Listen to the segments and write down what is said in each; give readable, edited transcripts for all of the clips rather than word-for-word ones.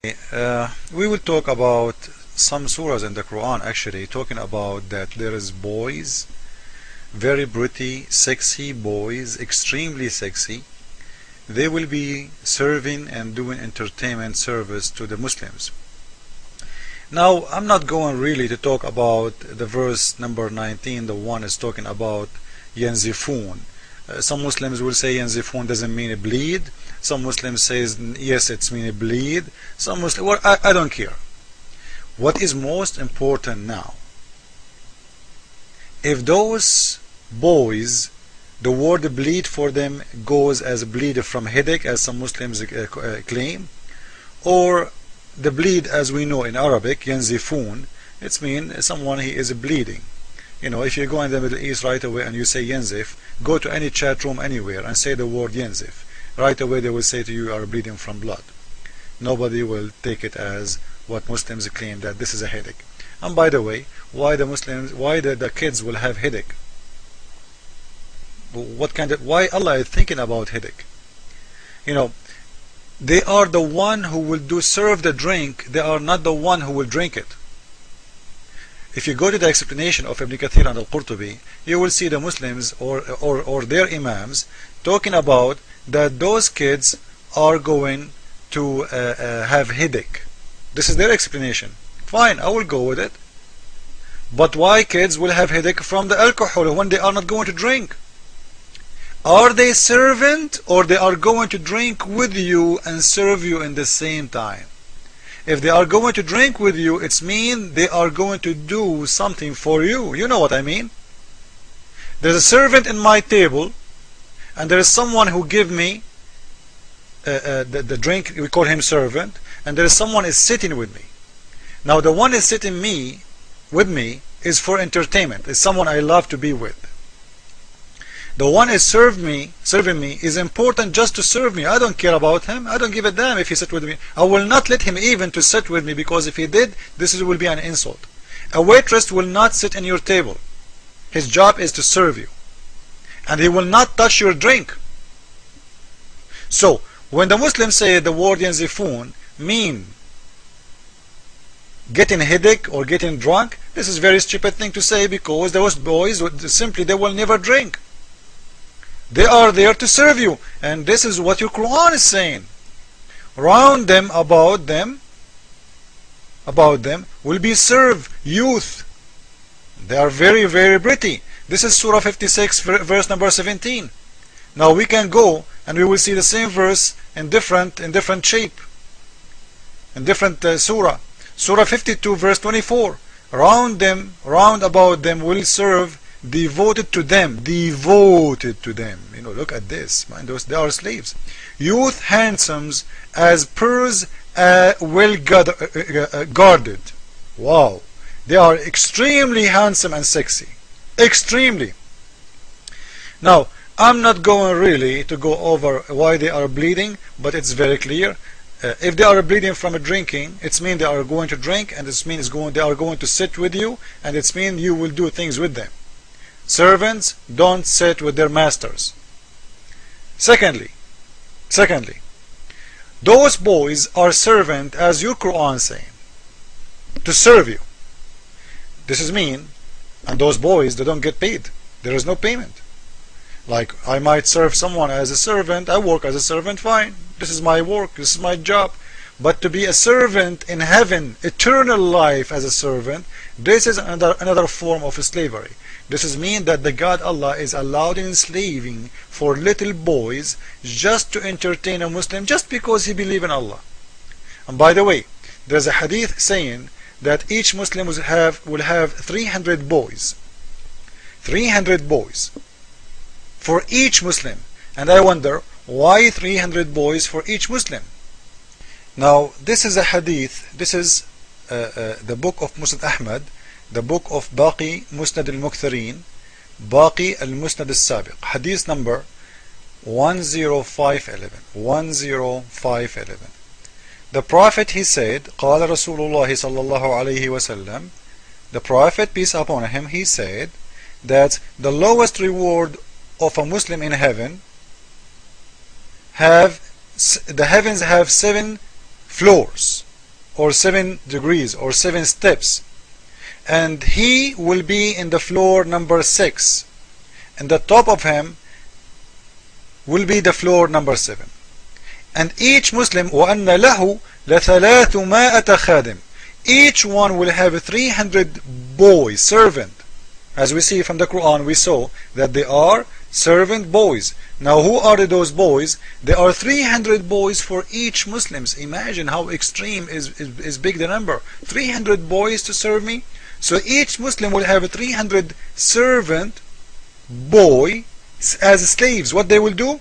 We will talk about some surahs in the Quran, actually talking about that there is boys, very pretty, sexy boys, extremely sexy. They will be serving and doing entertainment service to the Muslims. Now, I'm not going really to talk about the verse number 19. The one is talking about yanzifun. Some Muslims will say yanzifun doesn't mean a bleed. Some Muslims says yes, it's mean a bleed. Some Muslims, well, I don't care. What is most important now, if those boys, the word bleed for them goes as bleed from headache, as some Muslims claim, or the bleed as we know in Arabic, yanzifun, it's mean someone he is bleeding. You know, if you go in the Middle East right away and you say yanzif, go to any chat room anywhere and say the word yanzif. Right away they will say to you, you are bleeding from blood. Nobody will take it as what Muslims claim, that this is a headache. And by the way, why the kids will have headache? Why Allah is thinking about headache? You know, they are the one who will serve the drink, they are not the one who will drink it. If you go to the explanation of Ibn Kathir and Al-Qurtubi, you will see the Muslims or their imams talking about that those kids are going to have headache. This is their explanation. Fine, I will go with it. But why kids will have headache from the alcohol when they are not going to drink? Are they servant, or they are going to drink with you and serve you in the same time? If they are going to drink with you, it's mean they are going to do something for you. You know what I mean? There's a servant in my table, and there is someone who give me the drink. We call him servant, and there is someone is sitting with me. Now the one is sitting with me is for entertainment. It's someone I love to be with. The one is serving me is important just to serve me. I don't care about him. I don't give a damn if he sit with me. I will not let him even to sit with me, because if he did, this will be an insult. A waitress will not sit in your table. His job is to serve you, and he will not touch your drink. So when the Muslims say the word yanzifun mean getting headache or getting drunk, this is a very stupid thing to say, because those boys simply they will never drink. They are there to serve you, and this is what your Quran is saying. Round them, about them will be served youth. They are very, very pretty. This is Surah 56, verse number 17. Now we can go and we will see the same verse in different shape, in different surah. Surah 52, verse 24. Round about them will serve devoted to them. You know, look at this, man. They are slaves. Youth handsomes as pearls, well guarded. Wow, they are extremely handsome and sexy, extremely. Now I'm not going really to go over why they are bleeding, but it's very clear. If they are bleeding from drinking, it means they are going to drink, and it means they are going to sit with you, and it means you will do things with them. Servants don't sit with their masters. Secondly, those boys are servant, as your Quran saying, to serve you. This is mean, and those boys, they don't get paid. There is no payment. Like, I might serve someone as a servant, I work as a servant, fine. This is my work, this is my job. But to be a servant in heaven, eternal life as a servant, this is another form of slavery. This is mean that the God Allah is allowed enslaving for little boys just to entertain a Muslim, just because he believes in Allah. And by the way, there's a hadith saying that each Muslim will have 300 boys. 300 boys for each Muslim. And I wonder, why 300 boys for each Muslim? Now this is a hadith. This is the book of Musnad Ahmad, the book of Baqi Musnad al-Muktharin, Baqi al-Musnad al-Sabiq, hadith number 10511. 10511. The Prophet, he said, قال رسول الله صلى الله عليه وسلم, the Prophet, peace upon him, he said that the lowest reward of a Muslim in heaven the heavens have 7 floors. or 7 degrees or 7 steps, and he will be in the floor number 6, and the top of him will be the floor number 7. And each Muslim وَأَنَّ لَهُ لَثَلَاثُمَائَةَ خَادِمٍ, each one will have 300 boys, servant. As we see from the Quran, we saw that they are servant boys. Now who are those boys? There are 300 boys for each Muslims. Imagine how extreme is big the number. 300 boys to serve me. So each Muslim will have 300 servant boy as slaves. What they will do?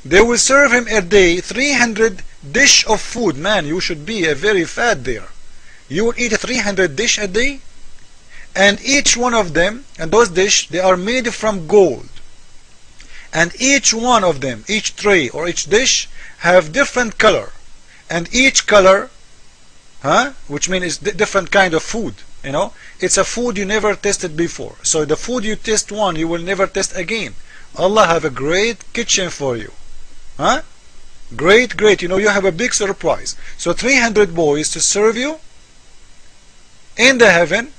They will serve him a day 300 dish of food. Man, you should be a very fat there. You will eat a 300 dish a day, and each one of them, and those dish, they are made from gold, and each one of them, each tray or each dish, have different color, and each color, which means it's different kind of food. You know, it's a food you never tasted before. So the food you taste one, you will never taste again. Allah have a great kitchen for you. Great. You know, you have a big surprise. So 300 boys to serve you in the heaven,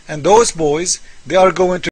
and those boys, they are going to